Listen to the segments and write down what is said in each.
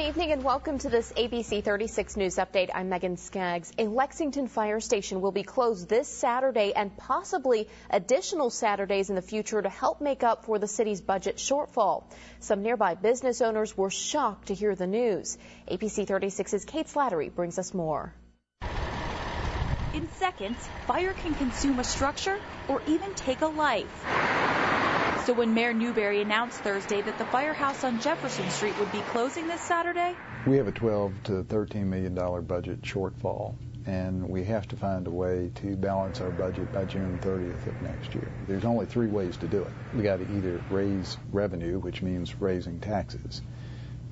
Good evening and welcome to this ABC 36 News Update. I'm Megan Skaggs. A Lexington fire station will be closed this Saturday and possibly additional Saturdays in the future to help make up for the city's budget shortfall. Some nearby business owners were shocked to hear the news. ABC 36's Kate Slattery brings us more. In seconds, fire can consume a structure or even take a life. So when Mayor Newberry announced Thursday that the firehouse on Jefferson Street would be closing this Saturday, we have a $12 to $13 million budget shortfall, and we have to find a way to balance our budget by June 30th of next year. There's only three ways to do it. We got to either raise revenue, which means raising taxes,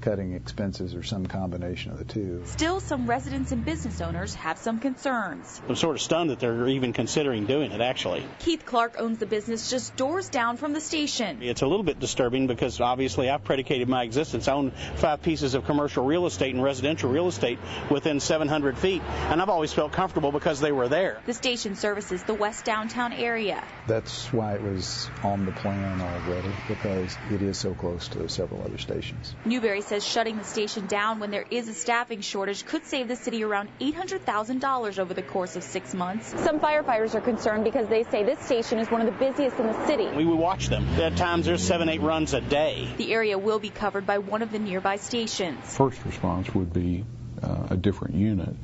cutting expenses, or some combination of the two. Still, some residents and business owners have some concerns. I'm sort of stunned that they're even considering doing it, actually. Keith Clark owns the business just doors down from the station. It's a little bit disturbing because obviously I've predicated my existence. I own 5 pieces of commercial real estate and residential real estate within 700 feet, and I've always felt comfortable because they were there. The station services the west downtown area. That's why it was on the plan already, because it is so close to several other stations. Newberry says shutting the station down when there is a staffing shortage could save the city around $800,000 over the course of 6 months. Some firefighters are concerned because they say this station is one of the busiest in the city. We watch them. At times there's 7-8 runs a day. The area will be covered by one of the nearby stations. First response would be a different unit,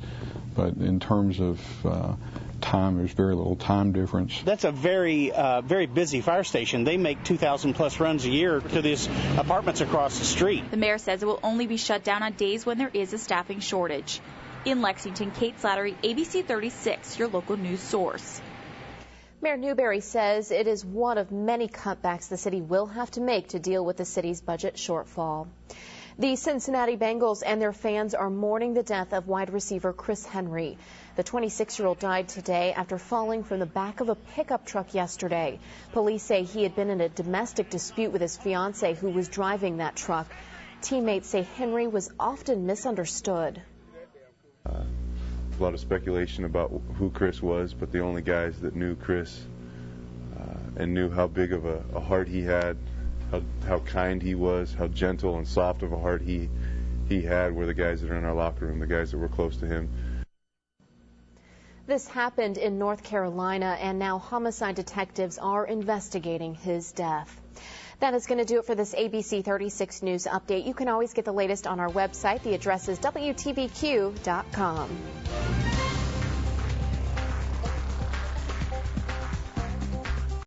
but in terms of time, there's very little time difference. That's a very busy fire station. They make 2,000 plus runs a year to these apartments across the street. The mayor says it will only be shut down on days when there is a staffing shortage. In Lexington, Kate Slattery, ABC 36, your local news source. Mayor Newberry says it is one of many cutbacks the city will have to make to deal with the city's budget shortfall. The Cincinnati Bengals and their fans are mourning the death of wide receiver Chris Henry. The 26-year-old died today after falling from the back of a pickup truck yesterday. Police say he had been in a domestic dispute with his fiancée who was driving that truck. Teammates say Henry was often misunderstood. A lot of speculation about who Chris was, but the only guys that knew Chris and knew how big of a heart he had, how kind he was, how gentle and soft of a heart he had were the guys that are in our locker room, the guys that were close to him. This happened in North Carolina, and now homicide detectives are investigating his death. That is going to do it for this ABC 36 News Update. You can always get the latest on our website. The address is WTVQ.com.